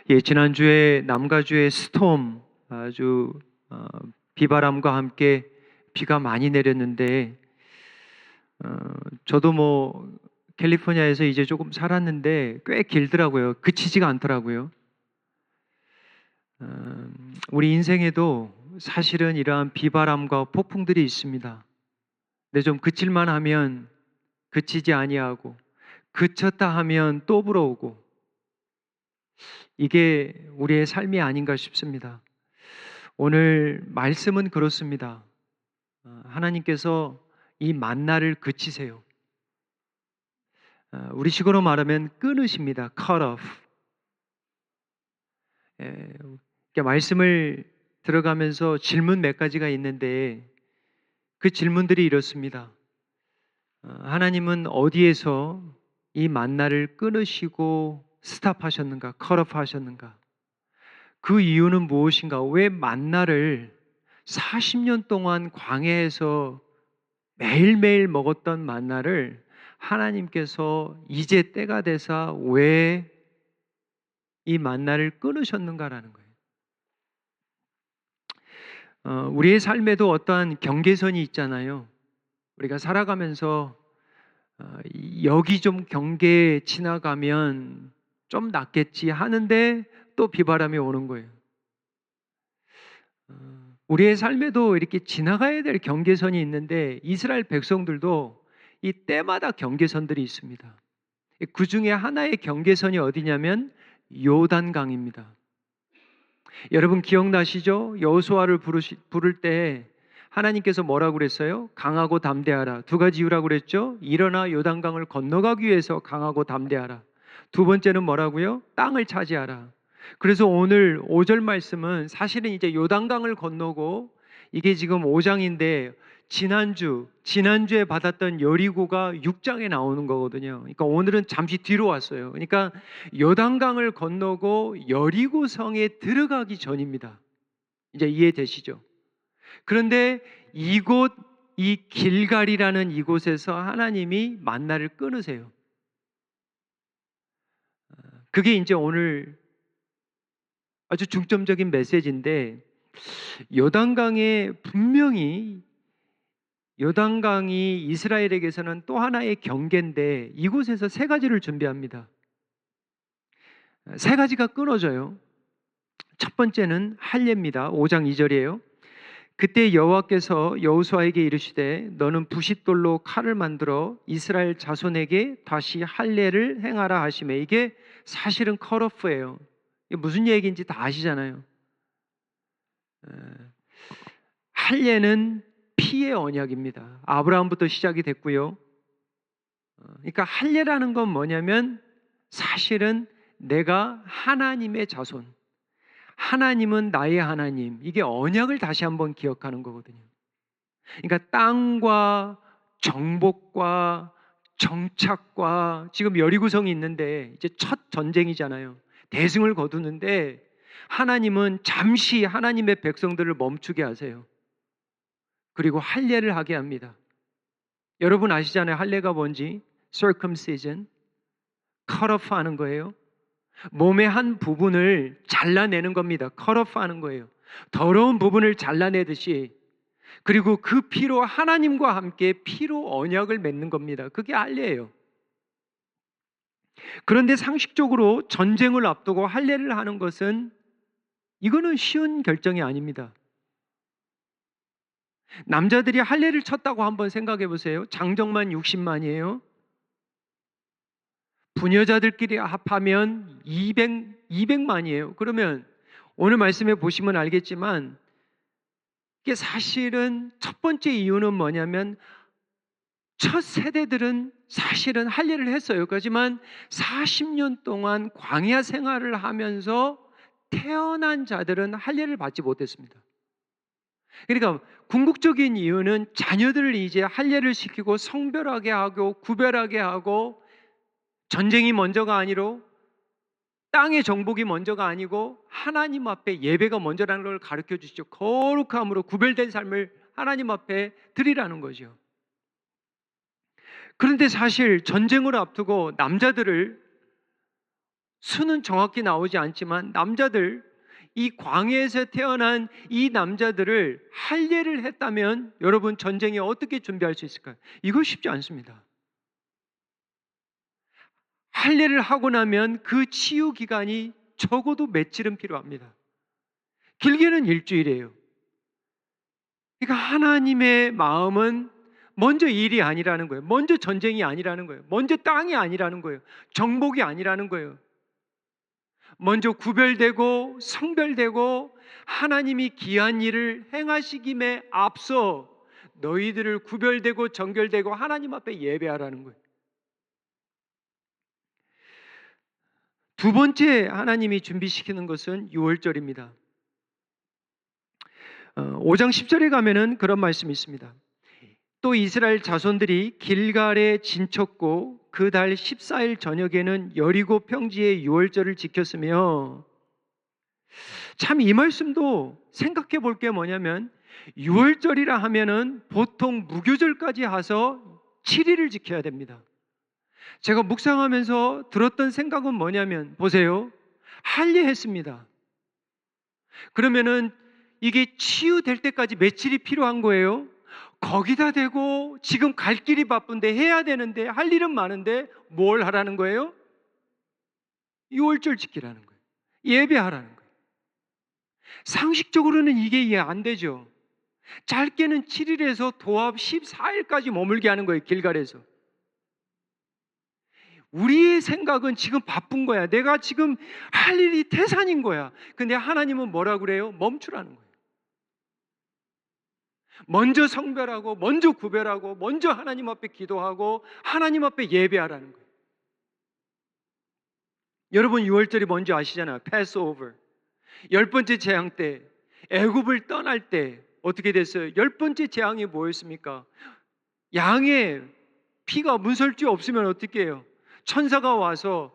예, 지난주에 남가주의 스톰 아주 비바람과 함께 비가 많이 내렸는데 저도 뭐 캘리포니아에서 이제 조금 살았는데 꽤 길더라고요. 그치지가 않더라고요. 우리 인생에도 사실은 이러한 비바람과 폭풍들이 있습니다. 근데 좀 그칠만 하면 그치지 아니하고 그쳤다 하면 또 불어오고 이게 우리의 삶이 아닌가 싶습니다. 오늘 말씀은 그렇습니다. 하나님께서 이 만나를 그치세요. 우리 식으로 말하면 끊으십니다. cut off. 이렇게 말씀을 들어가면서 질문 몇 가지가 있는데 그 질문들이 이렇습니다. 하나님은 어디에서 이 만나를 끊으시고 스탑하셨는가? cut off 하셨는가? 그 이유는 무엇인가? 왜 만나를 40년 동안 광야에서 매일매일 먹었던 만나를 하나님께서 이제 때가 돼서 왜 이 만나를 끊으셨는가라는 거예요. 우리의 삶에도 어떠한 경계선이 있잖아요. 우리가 살아가면서 여기 좀 경계 지나가면 좀 낫겠지 하는데 또 비바람이 오는 거예요. 우리의 삶에도 이렇게 지나가야 될 경계선이 있는데 이스라엘 백성들도 이 때마다 경계선들이 있습니다. 그 중에 하나의 경계선이 어디냐면 요단강입니다. 여러분 기억나시죠? 여호수아를 부를 때 하나님께서 뭐라고 그랬어요? 강하고 담대하라. 두 가지 이유라고 그랬죠? 일어나 요단강을 건너가기 위해서 강하고 담대하라. 두 번째는 뭐라고요? 땅을 차지하라. 그래서 오늘 5절 말씀은 사실은 이제 요단강을 건너고 이게 지금 5장인데 지난주에 받았던 여리고가 6장에 나오는 거거든요. 그러니까 오늘은 잠시 뒤로 왔어요. 그러니까 요단강을 건너고 여리고 성에 들어가기 전입니다. 이제 이해되시죠? 그런데 이곳 이 길갈이라는 이곳에서 하나님이 만나를 끊으세요. 그게 이제 오늘 아주 중점적인 메시지인데 요단강에 분명히 요단강이 이스라엘에게서는 또 하나의 경계인데 이곳에서 세 가지를 준비합니다. 세 가지가 끊어져요. 첫 번째는 할례입니다. 5장 2절이에요. 그때 여호와께서 여호수아에게 이르시되 너는 부싯돌로 칼을 만들어 이스라엘 자손에게 다시 할례를 행하라 하시매 이게 사실은 컷오프예요. 이게 무슨 얘기인지 다 아시잖아요. 할례는 피의 언약입니다. 아브라함부터 시작이 됐고요. 그러니까 할례라는 건 뭐냐면 사실은 내가 하나님의 자손, 하나님은 나의 하나님, 이게 언약을 다시 한번 기억하는 거거든요. 그러니까 땅과 정복과 정착과 지금 여리고성이 있는데 이제 첫 전쟁이잖아요. 대승을 거두는데 하나님은 잠시 하나님의 백성들을 멈추게 하세요. 그리고 할례를 하게 합니다. 여러분 아시잖아요. 할례가 뭔지. circumcision, cut off 하는 거예요. 몸의 한 부분을 잘라내는 겁니다. cut off 하는 거예요. 더러운 부분을 잘라내듯이 그리고 그 피로 하나님과 함께 피로 언약을 맺는 겁니다. 그게 할례예요. 그런데 상식적으로 전쟁을 앞두고 할례를 하는 것은 이거는 쉬운 결정이 아닙니다. 남자들이 할례를 쳤다고 한번 생각해 보세요. 장정만 60만이에요. 부녀자들끼리 합하면 200만이에요. 그러면 오늘 말씀에 보시면 알겠지만 이게 사실은 첫 번째 이유는 뭐냐면 첫 세대들은 사실은 할례를 했어요. 하지만 40년 동안 광야 생활을 하면서 태어난 자들은 할례를 받지 못했습니다. 그러니까 궁극적인 이유는 자녀들을 이제 할례를 시키고 성별하게 하고 구별하게 하고 전쟁이 먼저가 아니로 땅의 정복이 먼저가 아니고 하나님 앞에 예배가 먼저라는 걸 가르쳐 주시죠. 거룩함으로 구별된 삶을 하나님 앞에 드리라는 거죠. 그런데 사실 전쟁을 앞두고 남자들을 수는 정확히 나오지 않지만 남자들, 이 광야에서 태어난 이 남자들을 할례를 했다면 여러분 전쟁에 어떻게 준비할 수 있을까요? 이거 쉽지 않습니다. 할례를 하고 나면 그 치유 기간이 적어도 며칠은 필요합니다. 길게는 일주일이에요. 그러니까 하나님의 마음은 먼저 일이 아니라는 거예요. 먼저 전쟁이 아니라는 거예요. 먼저 땅이 아니라는 거예요. 정복이 아니라는 거예요. 먼저 구별되고 성별되고 하나님이 귀한 일을 행하시김에 앞서 너희들을 구별되고 정결되고 하나님 앞에 예배하라는 거예요. 두 번째 하나님이 준비시키는 것은 유월절입니다. 5장 10절에 가면은 그런 말씀이 있습니다. 또 이스라엘 자손들이 길갈에 진쳤고 그 달 14일 저녁에는 여리고 평지의 유월절을 지켰으며, 참 이 말씀도 생각해 볼 게 뭐냐면 유월절이라 하면은 보통 무교절까지 해서 7일을 지켜야 됩니다. 제가 묵상하면서 들었던 생각은 뭐냐면, 보세요, 할례했습니다. 그러면은 이게 치유될 때까지 며칠이 필요한 거예요. 거기다 대고 지금 갈 길이 바쁜데 해야 되는데 할 일은 많은데 뭘 하라는 거예요? 유월절 지키라는 거예요. 예배하라는 거예요. 상식적으로는 이게 이해 안 되죠. 짧게는 7일에서 도합 14일까지 머물게 하는 거예요. 길갈에서. 우리의 생각은 지금 바쁜 거야. 내가 지금 할 일이 태산인 거야. 근데 하나님은 뭐라 그래요? 멈추라는 거예요. 먼저 성별하고 먼저 구별하고 먼저 하나님 앞에 기도하고 하나님 앞에 예배하라는 거예요. 여러분 유월절이 뭔지 아시잖아요. 패스오버. 10번째 재앙 때 애굽을 떠날 때 어떻게 됐어요? 10번째 재앙이 뭐였습니까? 양의 피가 문설주 없으면 어떻게 해요? 천사가 와서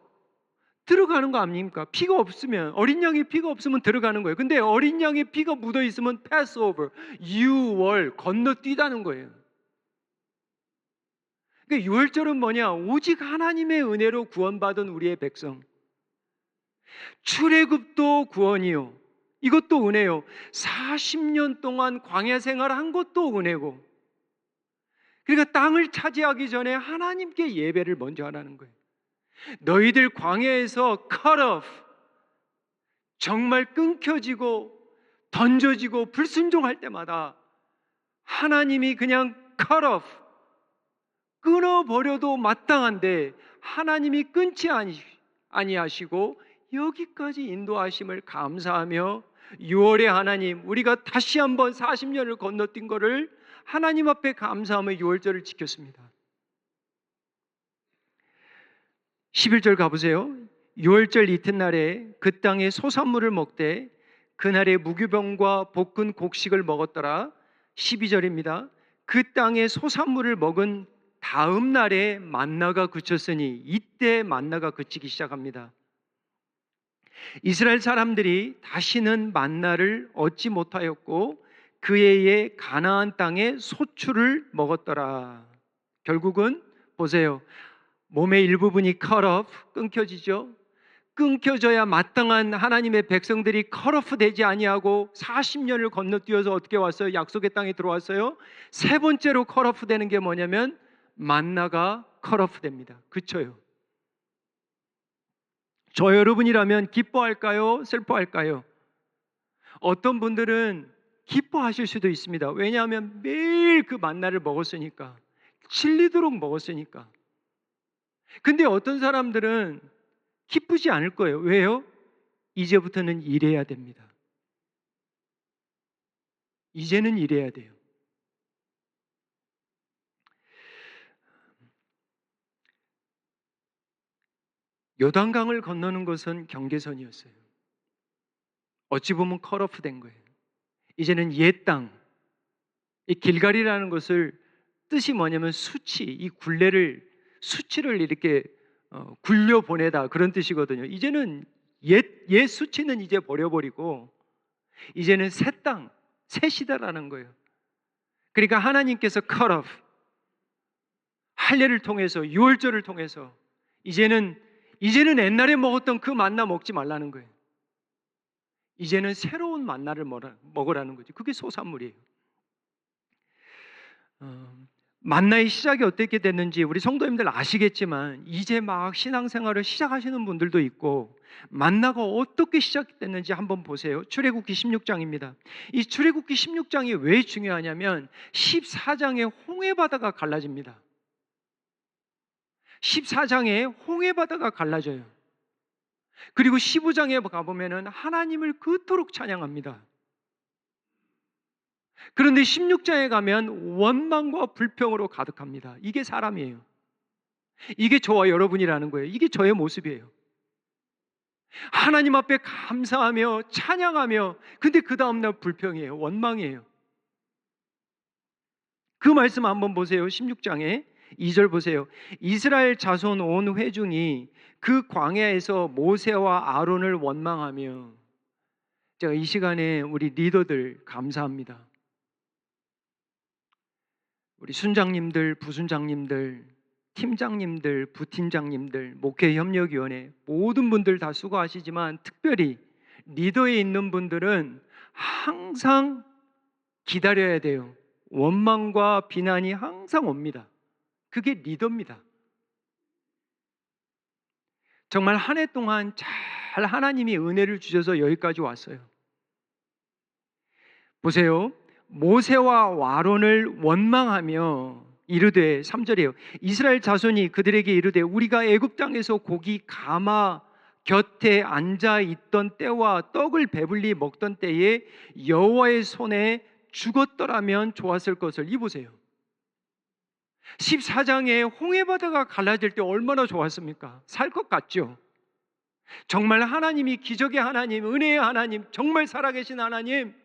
들어가는 거 아닙니까? 피가 없으면, 어린 양의 피가 없으면 들어가는 거예요. 근데 어린 양의 피가 묻어 있으면 패스오버, 유월, 건너뛰다는 거예요. 그러니까 유월절은 뭐냐? 오직 하나님의 은혜로 구원받은 우리의 백성. 출애굽도 구원이요, 이것도 은혜요. 40년 동안 광야 생활한 것도 은혜고, 그러니까 땅을 차지하기 전에 하나님께 예배를 먼저 하라는 거예요. 너희들 광야에서 cut off, 정말 끊겨지고 던져지고 불순종할 때마다 하나님이 그냥 cut off, 끊어버려도 마땅한데 하나님이 끊지 아니하시고 여기까지 인도하심을 감사하며 6월에 하나님, 우리가 다시 한번 40년을 건너뛴 거를 하나님 앞에 감사하며 6월절을 지켰습니다. 11절 가보세요. 6월절 이튿날에 그 땅의 소산물을 먹되 그날에 무교병과 볶은 곡식을 먹었더라. 12절입니다. 그 땅의 소산물을 먹은 다음 날에 만나가 그쳤으니, 이때 만나가 그치기 시작합니다. 이스라엘 사람들이 다시는 만나를 얻지 못하였고 그 해에 가나안 땅의 소출을 먹었더라. 결국은 보세요, 몸의 일부분이 cut off, 끊겨지죠. 끊겨져야 마땅한 하나님의 백성들이 cut off 되지 아니하고 40년을 건너뛰어서 어떻게 왔어요? 약속의 땅에 들어왔어요. 세 번째로 cut off 되는 게 뭐냐면 만나가 cut off 됩니다. 그쳐요. 저 여러분이라면 기뻐할까요? 슬퍼할까요? 어떤 분들은 기뻐하실 수도 있습니다. 왜냐하면 매일 그 만나를 먹었으니까, 질리도록 먹었으니까. 근데 어떤 사람들은 기쁘지 않을 거예요. 왜요? 이제부터는 일해야 됩니다. 이제는 일해야 돼요. 요단강을 건너는 것은 경계선이었어요. 어찌 보면 컷오프 된 거예요. 이제는 옛 땅, 이 길갈이라는 것을 뜻이 뭐냐면 수치, 이 굴레를, 수치를 이렇게 굴려 보내다, 그런 뜻이거든요. 이제는 옛 수치는 이제 버려버리고 이제는 새 땅, 새 시대라는 거예요. 그러니까 하나님께서 cut off, 할례를 통해서, 유월절을 통해서 이제는 이제는 옛날에 먹었던 그 만나 먹지 말라는 거예요. 이제는 새로운 만나를 먹으라는 거죠. 그게 소산물이에요. 만나의 시작이 어떻게 됐는지 우리 성도님들 아시겠지만 이제 막 신앙생활을 시작하시는 분들도 있고 만나가 어떻게 시작됐는지 한번 보세요. 출애굽기 16장입니다. 이 출애굽기 16장이 왜 중요하냐면 14장에 홍해바다가 갈라집니다. 14장에 홍해바다가 갈라져요. 그리고 15장에 가보면은 하나님을 그토록 찬양합니다. 그런데 16장에 가면 원망과 불평으로 가득합니다. 이게 사람이에요. 이게 저와 여러분이라는 거예요. 이게 저의 모습이에요. 하나님 앞에 감사하며 찬양하며 근데 그 다음날 불평이에요. 원망이에요. 그 말씀 한번 보세요. 16장에 2절 보세요. 이스라엘 자손 온 회중이 그 광야에서 모세와 아론을 원망하며 제가 이 시간에 우리 리더들 감사합니다. 우리 순장님들, 부순장님들, 팀장님들, 부팀장님들, 목회협력위원회 모든 분들 다 수고하시지만 특별히 리더에 있는 분들은 항상 기다려야 돼요. 원망과 비난이 항상 옵니다. 그게 리더입니다. 정말 한 해 동안 잘 하나님이 은혜를 주셔서 여기까지 왔어요. 보세요. 모세와 아론을 원망하며 이르되 3절이에요. 이스라엘 자손이 그들에게 이르되 우리가 애굽 땅에서 고기 가마 곁에 앉아 있던 때와 떡을 배불리 먹던 때에 여호와의 손에 죽었더라면 좋았을 것을. 이 보세요. 14장에 홍해바다가 갈라질 때 얼마나 좋았습니까? 살 것 같죠? 정말 하나님이 기적의 하나님, 은혜의 하나님, 정말 살아계신 하나님,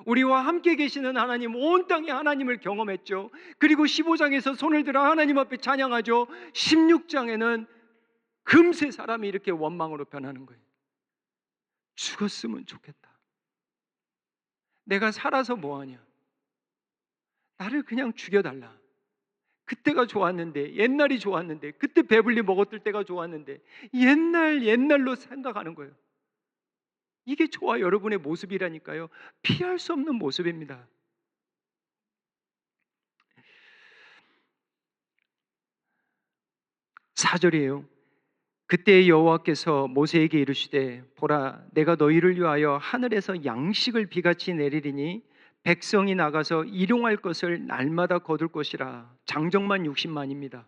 우리와 함께 계시는 하나님, 온 땅의 하나님을 경험했죠. 그리고 15장에서 손을 들어 하나님 앞에 찬양하죠. 16장에는 금세 사람이 이렇게 원망으로 변하는 거예요. 죽었으면 좋겠다. 내가 살아서 뭐하냐? 나를 그냥 죽여달라. 그때가 좋았는데, 옛날이 좋았는데, 그때 배불리 먹었을 때가 좋았는데 옛날로 생각하는 거예요. 이게 저와 여러분의 모습이라니까요. 피할 수 없는 모습입니다. 4절이에요. 그때 여호와께서 모세에게 이르시되 보라 내가 너희를 위하여 하늘에서 양식을 비같이 내리리니 백성이 나가서 일용할 것을 날마다 거둘 것이라. 장정만 60만입니다.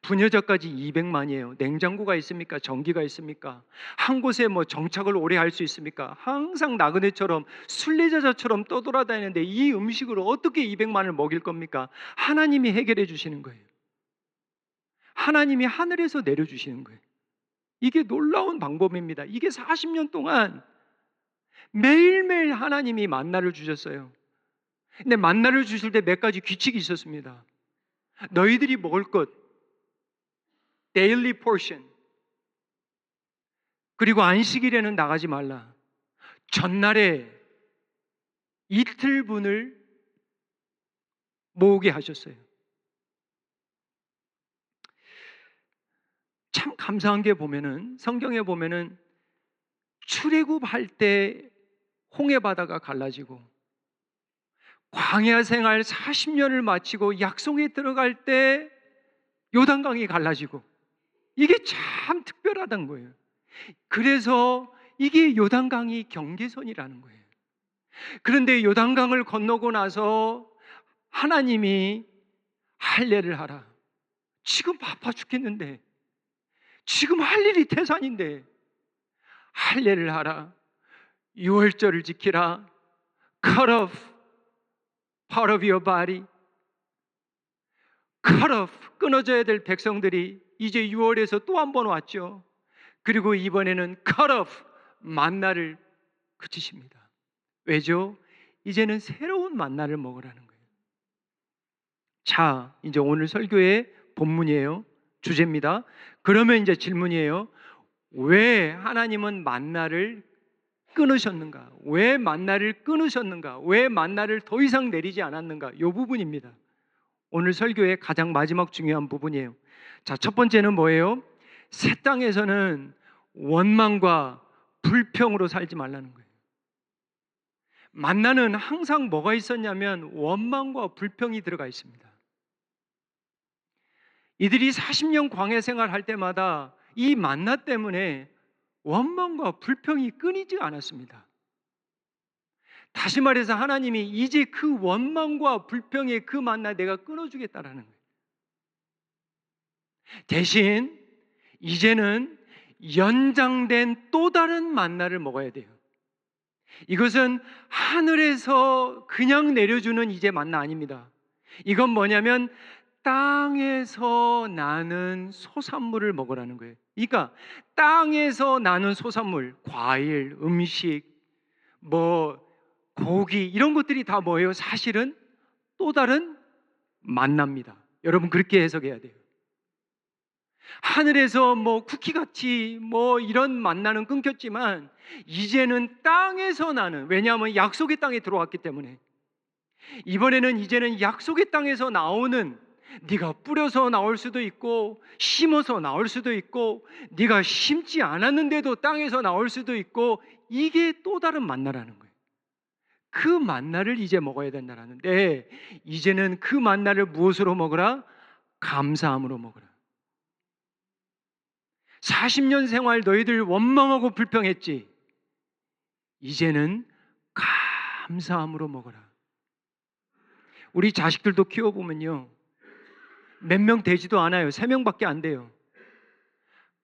부녀자까지 200만이에요. 냉장고가 있습니까? 전기가 있습니까? 한 곳에 뭐 정착을 오래 할 수 있습니까? 항상 나그네처럼 순례자처럼 떠돌아다니는데 이 음식으로 어떻게 200만을 먹일 겁니까? 하나님이 해결해 주시는 거예요. 하나님이 하늘에서 내려주시는 거예요. 이게 놀라운 방법입니다. 이게 40년 동안 매일매일 하나님이 만나를 주셨어요. 근데 만나를 주실 때 몇 가지 규칙이 있었습니다. 너희들이 먹을 것, daily portion. 그리고 안식일에는 나가지 말라. 전날에 이틀분을 모으게 하셨어요. 참 감사한 게 보면은 성경에 보면은 출애굽할 때 홍해바다가 갈라지고 광야 생활 40년을 마치고 약속에 들어갈 때 요단강이 갈라지고 이게 참 특별하다는 거예요. 그래서 이게 요단강이 경계선이라는 거예요. 그런데 요단강을 건너고 나서 하나님이 할례를 하라. 지금 바빠 죽겠는데 지금 할 일이 태산인데 할례를 하라. 유월절을 지키라. Cut off part of your body. Cut off, 끊어져야 될 백성들이 이제 6월에서 또 한 번 왔죠. 그리고 이번에는 cut off, 만나를 그치십니다. 왜죠? 이제는 새로운 만나를 먹으라는 거예요. 자, 이제 오늘 설교의 본문이에요. 주제입니다. 그러면 이제 질문이에요. 왜 하나님은 만나를 끊으셨는가? 왜 만나를 끊으셨는가? 왜 만나를 더 이상 내리지 않았는가? 이 부분입니다. 오늘 설교의 가장 마지막 중요한 부분이에요. 자, 첫 번째는 뭐예요? 새 땅에서는 원망과 불평으로 살지 말라는 거예요. 만나는 항상 뭐가 있었냐면 원망과 불평이 들어가 있습니다. 이들이 40년 광야 생활할 때마다 이 만나 때문에 원망과 불평이 끊이지 않았습니다. 다시 말해서 하나님이 이제 그 원망과 불평의 그 만나 내가 끊어주겠다라는 거예요. 대신 이제는 연장된 또 다른 만나를 먹어야 돼요. 이것은 하늘에서 그냥 내려주는 이제 만나 아닙니다. 이건 뭐냐면 땅에서 나는 소산물을 먹으라는 거예요. 그러니까 땅에서 나는 소산물, 과일, 음식, 고기 이런 것들이 다 뭐예요? 사실은 또 다른 만나입니다. 여러분 그렇게 해석해야 돼요. 하늘에서 쿠키같이 이런 만나는 끊겼지만 이제는 땅에서 나는, 왜냐하면 약속의 땅에 들어왔기 때문에 이번에는 이제는 약속의 땅에서 나오는, 네가 뿌려서 나올 수도 있고 심어서 나올 수도 있고 네가 심지 않았는데도 땅에서 나올 수도 있고, 이게 또 다른 만나라는 거예요. 그 만나를 이제 먹어야 된다는데, 이제는 그 만나를 무엇으로 먹으라? 감사함으로 먹으라. 40년 생활 너희들 원망하고 불평했지, 이제는 감사함으로 먹어라. 우리 자식들도 키워보면요, 몇 명 되지도 않아요. 3명밖에 안 돼요.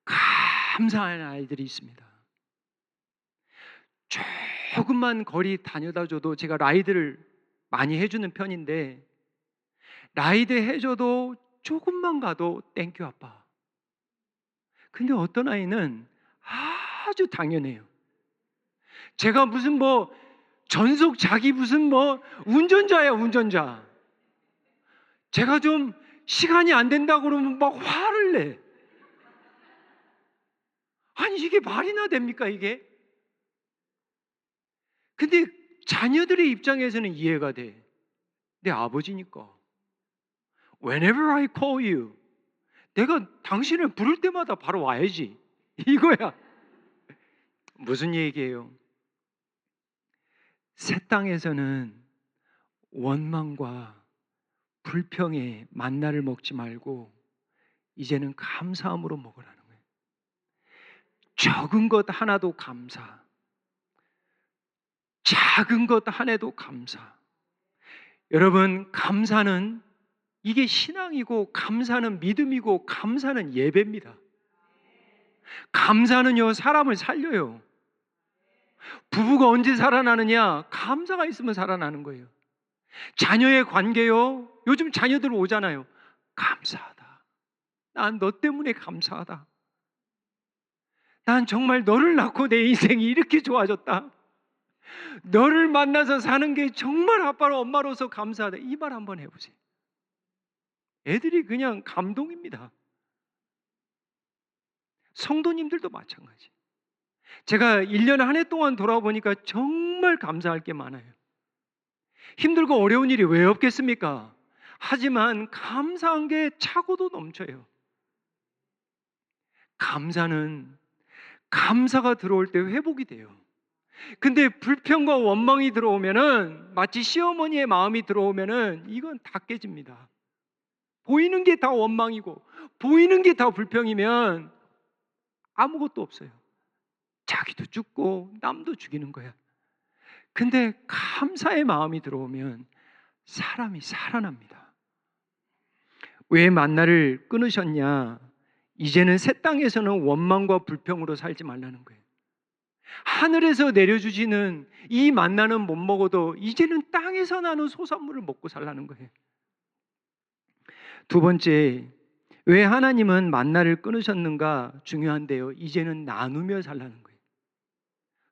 감사한 아이들이 있습니다. 조금만 거리 다녀다 줘도, 제가 라이드를 많이 해주는 편인데 라이드 해줘도 조금만 가도 땡큐 아빠. 근데 어떤 아이는 아주 당연해요. 제가 무슨 전속 자기 무슨 운전자야 운전자. 제가 좀 시간이 안 된다고 그러면 막 화를 내. 아니 이게 말이나 됩니까 이게? 근데 자녀들의 입장에서는 이해가 돼. 내 아버지니까. Whenever I call you, 내가 당신을 부를 때마다 바로 와야지. 이거야. 무슨 얘기예요? 새 땅에서는 원망과 불평의 만나를 먹지 말고 이제는 감사함으로 먹으라는 거예요. 적은 것 하나도 감사, 작은 것 하나도 감사. 여러분, 감사는 이게 신앙이고, 감사는 믿음이고, 감사는 예배입니다. 감사는요 사람을 살려요. 부부가 언제 살아나느냐? 감사가 있으면 살아나는 거예요. 자녀의 관계요, 요즘 자녀들 오잖아요. 감사하다. 난 너 때문에 감사하다. 난 정말 너를 낳고 내 인생이 이렇게 좋아졌다. 너를 만나서 사는 게 정말 아빠로 엄마로서 감사하다. 이 말 한번 해보세요. 애들이 그냥 감동입니다. 성도님들도 마찬가지. 제가 1년 한 해 동안 돌아보니까 정말 감사할 게 많아요. 힘들고 어려운 일이 왜 없겠습니까? 하지만 감사한 게 차고도 넘쳐요. 감사가 들어올 때 회복이 돼요. 근데 불평과 원망이 들어오면은, 마치 시어머니의 마음이 들어오면은 이건 다 깨집니다. 보이는 게 다 원망이고 보이는 게 다 불평이면 아무것도 없어요. 자기도 죽고 남도 죽이는 거야. 근데 감사의 마음이 들어오면 사람이 살아납니다. 왜 만나를 끊으셨냐? 이제는 새 땅에서는 원망과 불평으로 살지 말라는 거예요. 하늘에서 내려주시는 이 만나는 못 먹어도 이제는 땅에서 나는 소산물을 먹고 살라는 거예요. 두 번째, 왜 하나님은 만나를 끊으셨는가 중요한데요, 이제는 나누며 살라는 거예요.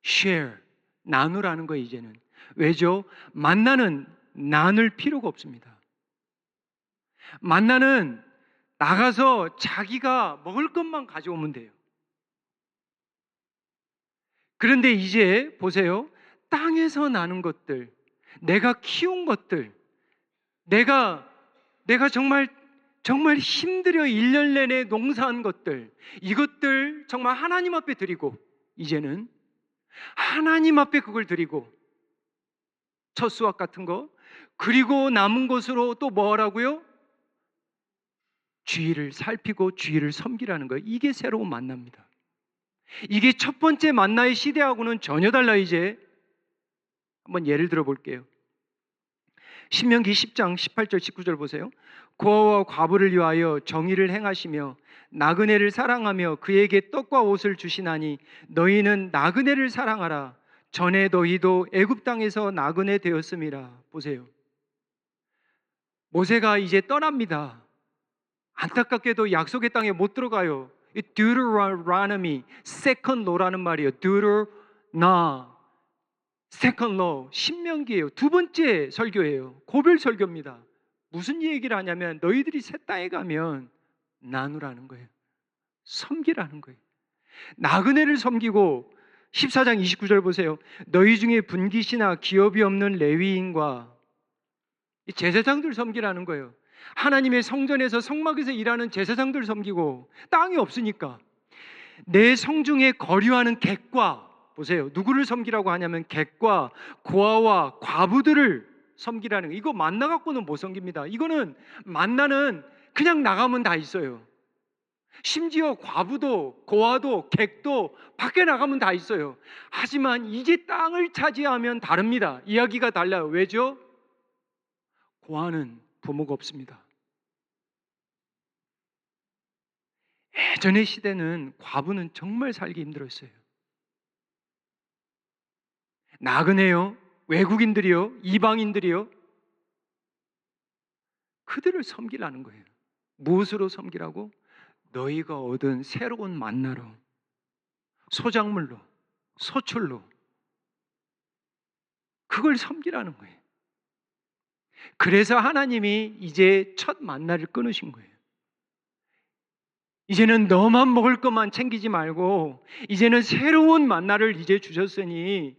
share, 나누라는 거예요. 이제는 왜죠? 만나는 나눌 필요가 없습니다. 만나는 나가서 자기가 먹을 것만 가져오면 돼요. 그런데 이제 보세요. 땅에서 나는 것들, 내가 키운 것들, 내가 정말 정말 힘들여 1년 내내 농사한 것들, 이것들 정말 하나님 앞에 드리고, 이제는 하나님 앞에 그걸 드리고, 첫 수확 같은 거, 그리고 남은 것으로 또 뭐 하라고요? 주의를 살피고 주의를 섬기라는 거예요. 이게 새로운 만나입니다. 이게 첫 번째 만나의 시대하고는 전혀 달라. 이제 한번 예를 들어 볼게요. 신명기 10장 18절 19절 보세요. 고아와 과부를 위하여 정의를 행하시며 나그네를 사랑하며 그에게 떡과 옷을 주시나니 너희는 나그네를 사랑하라. 전에 너희도 애굽 땅에서 나그네 되었음이라. 보세요. 모세가 이제 떠납니다. 안타깝게도 약속의 땅에 못 들어가요. 이 Deuteronomy, second law라는 말이에요. Deuteronomy, second law, 신명기예요. 두 번째 설교예요. 고별 설교입니다. 무슨 얘기를 하냐면 너희들이 새 땅에 가면 나누라는 거예요. 섬기라는 거예요. 나그네를 섬기고 14장 29절 보세요. 너희 중에 분깃이나 기업이 없는 레위인과 제사장들 섬기라는 거예요. 하나님의 성전에서 성막에서 일하는 제사장들 섬기고, 땅이 없으니까 내 성중에 거류하는 객과, 보세요, 누구를 섬기라고 하냐면 객과 고아와 과부들을 섬기라는 거예요. 이거 만나 갖고는 못 섬깁니다. 이거는 만나는 그냥 나가면 다 있어요. 심지어 과부도 고아도 객도 밖에 나가면 다 있어요. 하지만 이제 땅을 차지하면 다릅니다. 이야기가 달라요. 왜죠? 고아는 부모가 없습니다. 예전의 시대는 과부는 정말 살기 힘들었어요. 나그네요, 외국인들이요, 이방인들이요, 그들을 섬기라는 거예요. 무엇으로 섬기라고? 너희가 얻은 새로운 만나로, 소작물로, 소출로, 그걸 섬기라는 거예요. 그래서 하나님이 이제 첫 만나를 끊으신 거예요. 이제는 너만 먹을 것만 챙기지 말고 이제는 새로운 만나를 이제 주셨으니,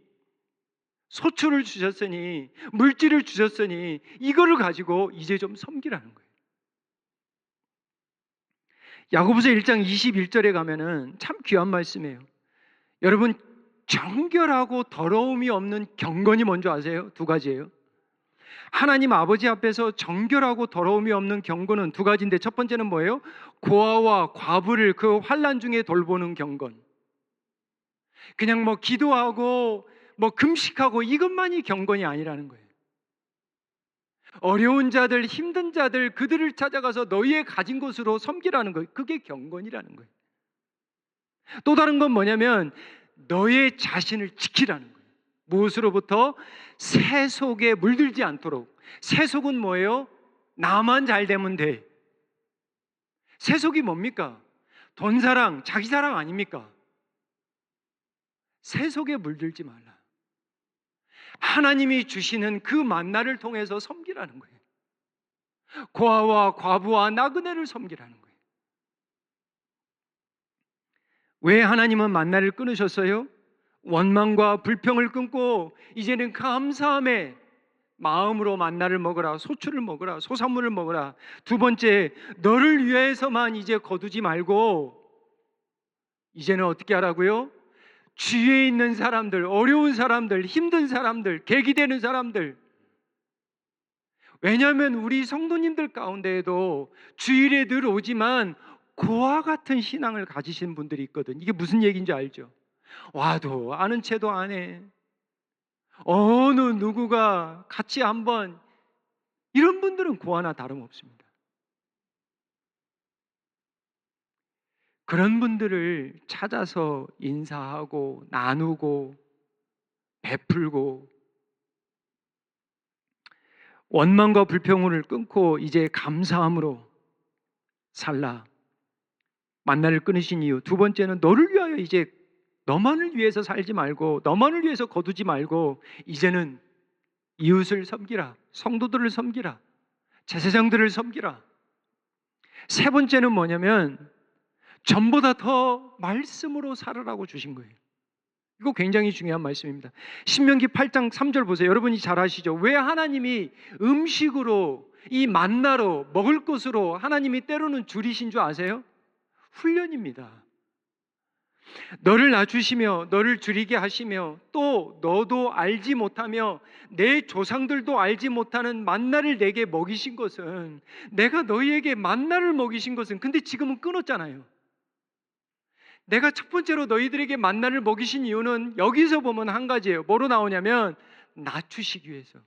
소출을 주셨으니, 물질을 주셨으니 이거를 가지고 이제 좀 섬기라는 거예요. 야고보서 1장 21절에 가면은 참 귀한 말씀이에요. 여러분, 정결하고 더러움이 없는 경건이 뭔지 아세요? 두 가지예요. 하나님 아버지 앞에서 정결하고 더러움이 없는 경건은 두 가지인데, 첫 번째는 뭐예요? 고아와 과부를 그 환난 중에 돌보는 경건. 그냥 뭐 기도하고 뭐 금식하고 이것만이 경건이 아니라는 거예요. 어려운 자들, 힘든 자들, 그들을 찾아가서 너희의 가진 것으로 섬기라는 거예요. 그게 경건이라는 거예요. 또 다른 건 뭐냐면 너의 자신을 지키라는 거예요. 무엇으로부터? 세속에 물들지 않도록. 세속은 뭐예요? 나만 잘 되면 돼. 세속이 뭡니까? 돈 사랑, 자기 사랑 아닙니까? 세속에 물들지 말라. 하나님이 주시는 그 만나를 통해서 섬기라는 거예요. 고아와 과부와 나그네를 섬기라는 거예요. 왜 하나님은 만나를 끊으셨어요? 원망과 불평을 끊고 이제는 감사함에 마음으로 만나를 먹으라, 소출을 먹으라, 소산물을 먹으라. 두 번째, 너를 위해서만 이제 거두지 말고 이제는 어떻게 하라고요? 주위에 있는 사람들, 어려운 사람들, 힘든 사람들, 객이 되는 사람들. 왜냐하면 우리 성도님들 가운데에도 주일에 늘 오지만 그와 같은 신앙을 가지신 분들이 있거든. 이게 무슨 얘기인지 알죠? 와도 아는 채도 안 해. 어느 누구가 같이 한번, 이런 분들은 고 하나 다름없습니다. 그런 분들을 찾아서 인사하고 나누고 베풀고, 원망과 불평을 끊고 이제 감사함으로 살라. 만나를 끊으신 이유 두 번째는 너를 위하여 이제 너만을 위해서 살지 말고, 너만을 위해서 거두지 말고 이제는 이웃을 섬기라, 성도들을 섬기라, 제사장들을 섬기라. 세 번째는 뭐냐면 전보다 더 말씀으로 살으라고 주신 거예요. 이거 굉장히 중요한 말씀입니다. 신명기 8장 3절 보세요. 여러분이 잘 아시죠? 왜 하나님이 음식으로 이 만나로 먹을 것으로 하나님이 때로는 줄이신 줄 아세요? 훈련입니다. 너를 낮추시며 너를 줄이게 하시며 또 너도 알지 못하며 내 조상들도 알지 못하는 만나를 내게 먹이신 것은, 내가 너희에게 만나를 먹이신 것은, 근데 지금은 끊었잖아요. 내가 첫 번째로 너희들에게 만나를 먹이신 이유는 여기서 보면 한 가지예요. 뭐로 나오냐면 낮추시기 위해서,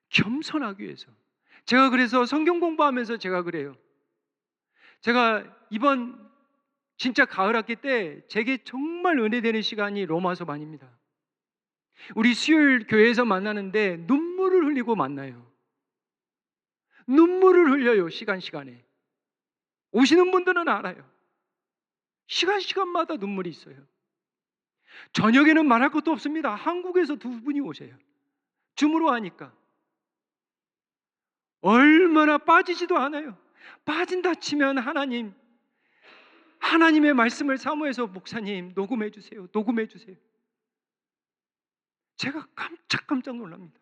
겸손하기 위해서. 제가 그래서 성경 공부하면서 제가 그래요. 제가 이번 진짜 가을 학기 때 제게 정말 은혜되는 시간이 로마서반입니다. 우리 수요일 교회에서 만나는데 눈물을 흘리고 만나요. 눈물을 흘려요. 시간에. 오시는 분들은 알아요. 시간마다 눈물이 있어요. 저녁에는 말할 것도 없습니다. 한국에서 두 분이 오세요. 줌으로 하니까. 얼마나 빠지지도 않아요. 빠진다 치면 하나님의 말씀을 사모해서 목사님 녹음해 주세요. 제가 깜짝 놀랍니다.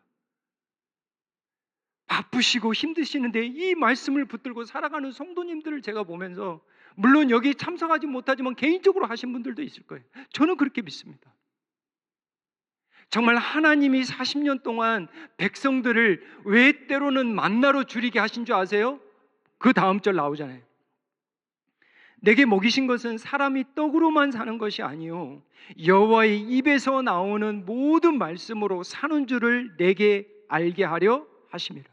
바쁘시고 힘드시는데 이 말씀을 붙들고 살아가는 성도님들을 제가 보면서, 물론 여기 참석하지 못하지만 개인적으로 하신 분들도 있을 거예요. 저는 그렇게 믿습니다. 정말 하나님이 40년 동안 백성들을 왜 때로는 만나로 줄이게 하신 줄 아세요? 그 다음 절 나오잖아요. 내게 먹이신 것은 사람이 떡으로만 사는 것이 아니요 여호와의 입에서 나오는 모든 말씀으로 사는 줄을 내게 알게 하려 하심이라.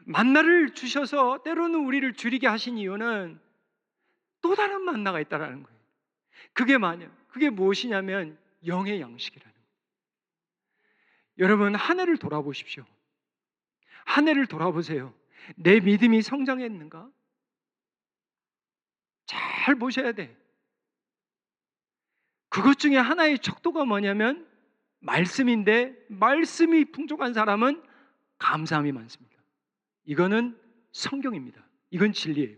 만나를 주셔서 때로는 우리를 줄이게 하신 이유는 또 다른 만나가 있다는 거예요. 그게 무엇이냐면 영의 양식이라는 거예요. 여러분, 한 해를 돌아보십시오. 한 해를 돌아보세요. 내 믿음이 성장했는가? 잘 보셔야 돼. 그것 중에 하나의 척도가 뭐냐면 말씀인데, 말씀이 풍족한 사람은 감사함이 많습니다. 이거는 성경입니다. 이건 진리예요.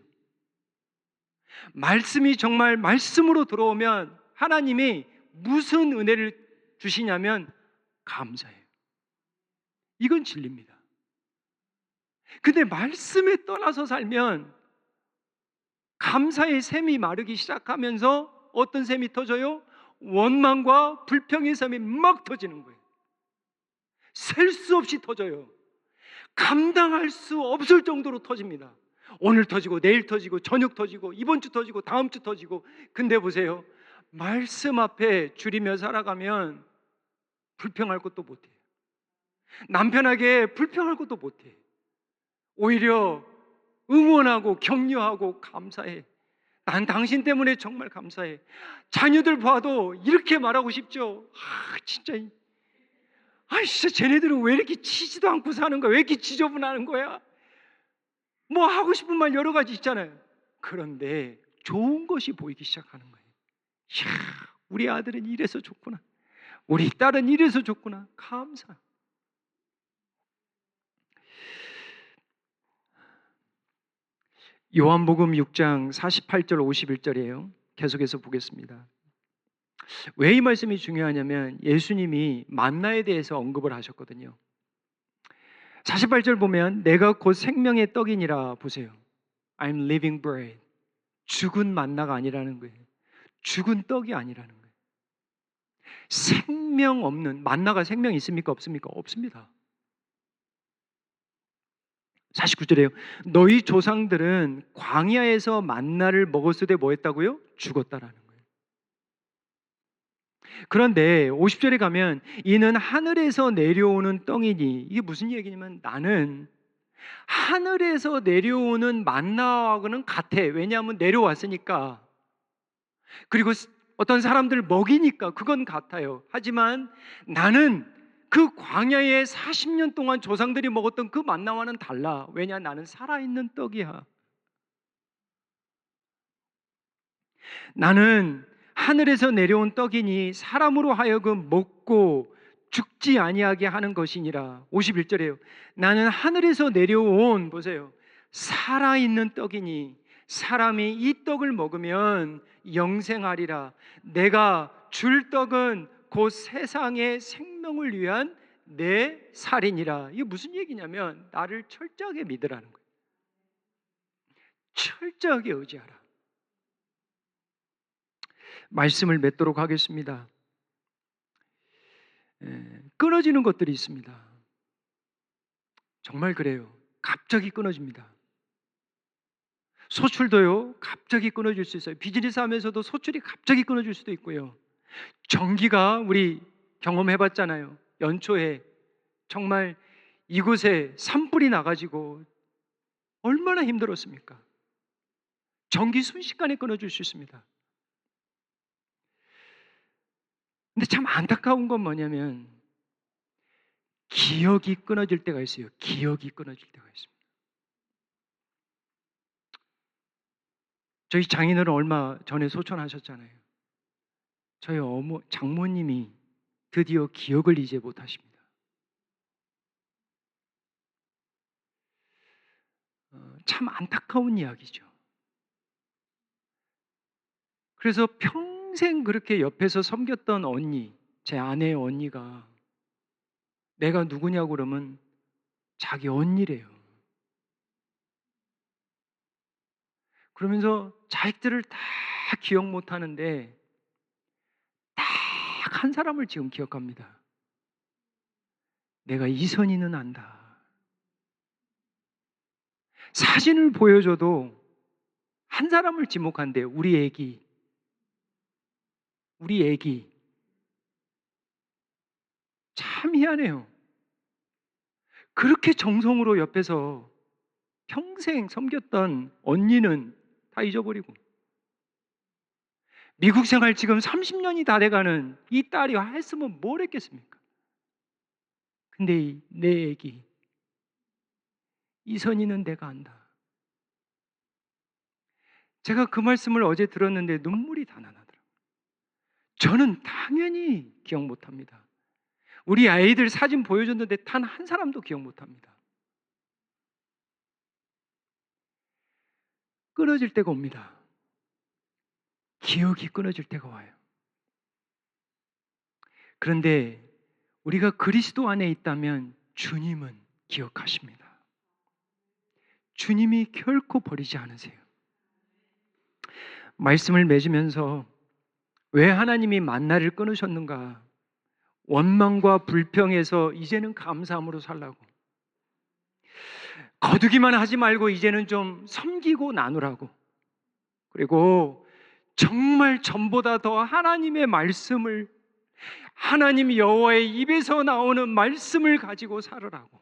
말씀이 정말 말씀으로 들어오면 하나님이 무슨 은혜를 주시냐면 감사해요. 이건 진리입니다. 근데 말씀에 떠나서 살면 감사의 샘이 마르기 시작하면서 어떤 샘이 터져요? 원망과 불평의 샘이 막 터지는 거예요. 셀 수 없이 터져요. 감당할 수 없을 정도로 터집니다. 오늘 터지고 내일 터지고 저녁 터지고 이번 주 터지고 다음 주 터지고. 근데 보세요, 말씀 앞에 줄이며 살아가면 불평할 것도 못해요. 남편에게 불평할 것도 못해. 오히려 응원하고 격려하고 감사해. 난 당신 때문에 정말 감사해. 자녀들 봐도 이렇게 말하고 싶죠. 진짜 쟤네들은 왜 이렇게 치지도 않고 사는 거야? 왜 이렇게 지저분하는 거야? 뭐 하고 싶은 말 여러 가지 있잖아요. 그런데 좋은 것이 보이기 시작하는 거예요. 우리 아들은 이래서 좋구나. 우리 딸은 이래서 좋구나. 감사. 요한복음 6장 48절 51절이에요. 계속해서 보겠습니다. 왜 이 말씀이 중요하냐면 예수님이 만나에 대해서 언급을 하셨거든요. 48절 보면 내가 곧 생명의 떡이니라. 보세요. I'm living bread. 죽은 만나가 아니라는 거예요. 죽은 떡이 아니라는 거예요. 생명 없는 만나가 생명이 있습니까? 없습니까? 없습니다. 49절에요. 너희 조상들은 광야에서 만나를 먹었을 때 뭐 했다고요? 죽었다라는 거예요. 그런데 50절에 가면 이는 하늘에서 내려오는 떡이니, 이게 무슨 얘기냐면 나는 하늘에서 내려오는 만나하고는 같아. 왜냐하면 내려왔으니까. 그리고 어떤 사람들 먹이니까 그건 같아요. 하지만 나는 그 광야에 40년 동안 조상들이 먹었던 그 만나와는 달라. 왜냐? 나는 살아있는 떡이야. 나는 하늘에서 내려온 떡이니 사람으로 하여금 먹고 죽지 아니하게 하는 것이니라. 51절에요. 나는 하늘에서 내려온, 보세요, 살아있는 떡이니 사람이 이 떡을 먹으면 영생하리라. 내가 줄 떡은 곧 세상의 생명을 위한 내 살이니라. 이게 무슨 얘기냐면 나를 철저하게 믿으라는 거예요. 철저하게 의지하라. 말씀을 맺도록 하겠습니다. 끊어지는 것들이 있습니다. 정말 그래요. 갑자기 끊어집니다. 소출도요, 갑자기 끊어질 수 있어요. 비즈니스 하면서도 소출이 갑자기 끊어질 수도 있고요. 전기가 우리 경험해봤잖아요. 연초에 정말 이곳에 산불이 나가지고 얼마나 힘들었습니까? 전기 순식간에 끊어질 수 있습니다. 근데 참 안타까운 건 뭐냐면 기억이 끊어질 때가 있어요. 기억이 끊어질 때가 있습니다. 저희 장인어른 얼마 전에 소천하셨잖아요. 저희 장모님이 드디어 기억을 이제 못하십니다. 참 안타까운 이야기죠. 그래서 평생 그렇게 옆에서 섬겼던 언니, 제 아내의 언니가 내가 누구냐고 그러면 자기 언니래요. 그러면서 자식들을 다 기억 못하는데 딱 한 사람을 지금 기억합니다. 내가 이선희는 안다. 사진을 보여줘도 한 사람을 지목한대요. 우리 애기. 우리 애기. 참 희한해요. 그렇게 정성으로 옆에서 평생 섬겼던 언니는 다 잊어버리고 미국 생활 지금 30년이 다 돼가는 이 딸이 했으면 뭘 했겠습니까? 근데 내 애기 이선희는 내가 안다. 제가 그 말씀을 어제 들었는데 눈물이 다 나더라고요. 저는 당연히 기억 못합니다. 우리 아이들 사진 보여줬는데 단 한 사람도 기억 못합니다. 끊어질 때가 옵니다. 기억이 끊어질 때가 와요. 그런데 우리가 그리스도 안에 있다면 주님은 기억하십니다. 주님이 결코 버리지 않으세요. 말씀을 맺으면서 왜 하나님이 만나를 끊으셨는가? 원망과 불평에서 이제는 감사함으로 살라고. 거두기만 하지 말고 이제는 좀 섬기고 나누라고. 그리고 정말 전보다 더 하나님의 말씀을, 하나님 여호와의 입에서 나오는 말씀을 가지고 살으라고.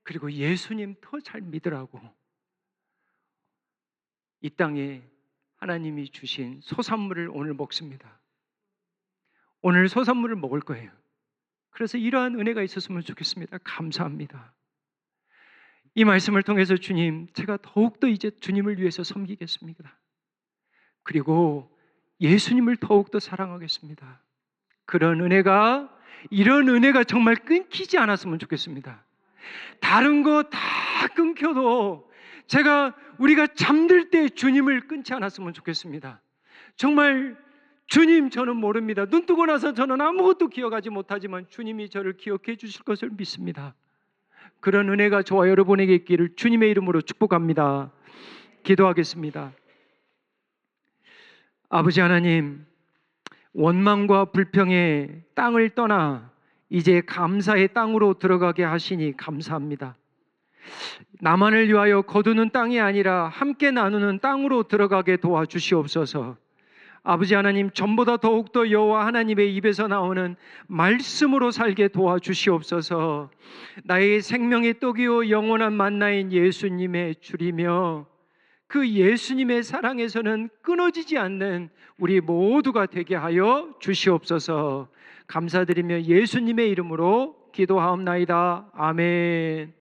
그리고 예수님 더 잘 믿으라고. 이 땅에 하나님이 주신 소산물을 오늘 먹습니다. 오늘 소산물을 먹을 거예요. 그래서 이러한 은혜가 있었으면 좋겠습니다. 감사합니다. 이 말씀을 통해서 주님, 제가 더욱더 이제 주님을 위해서 섬기겠습니다. 그리고 예수님을 더욱더 사랑하겠습니다. 그런 은혜가, 이런 은혜가 정말 끊기지 않았으면 좋겠습니다. 다른 거 다 끊겨도 우리가 잠들 때 주님을 끊지 않았으면 좋겠습니다. 정말 주님, 저는 모릅니다. 눈 뜨고 나서 저는 아무것도 기억하지 못하지만 주님이 저를 기억해 주실 것을 믿습니다. 그런 은혜가 저와 여러분에게 있기를 주님의 이름으로 축복합니다. 기도하겠습니다. 아버지 하나님, 원망과 불평의 땅을 떠나 이제 감사의 땅으로 들어가게 하시니 감사합니다. 나만을 위하여 거두는 땅이 아니라 함께 나누는 땅으로 들어가게 도와주시옵소서. 아버지 하나님, 전보다 더욱더 여호와 하나님의 입에서 나오는 말씀으로 살게 도와주시옵소서. 나의 생명의 떡이요 영원한 만나인 예수님의 줄이며 그 예수님의 사랑에서는 끊어지지 않는 우리 모두가 되게 하여 주시옵소서. 감사드리며 예수님의 이름으로 기도하옵나이다. 아멘.